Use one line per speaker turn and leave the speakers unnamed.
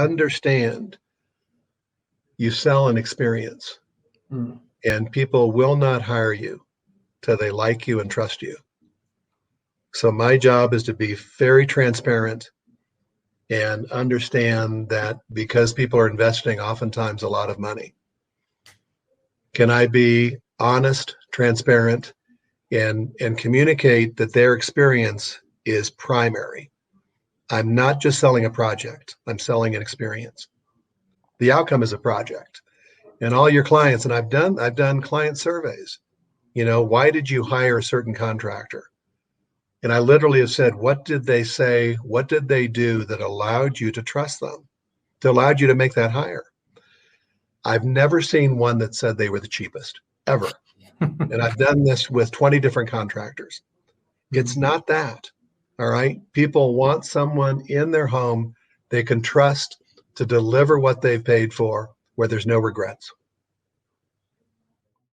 understand you sell an experience, and people will not hire you till they like you and trust you. So my job is to be very transparent and understand that because people are investing oftentimes a lot of money, can I be honest, transparent, and communicate that their experience is primary. I'm not just selling a project, I'm selling an experience. The outcome is a project. And all your clients, and I've done client surveys, why did you hire a certain contractor? And I literally have said, what did they say? What did they do that allowed you to trust them, that allowed you to make that hire? I've never seen one that said they were the cheapest, ever. And I've done this with 20 different contractors. It's not that, all right? People want someone in their home they can trust to deliver what they've paid for, where there's no regrets.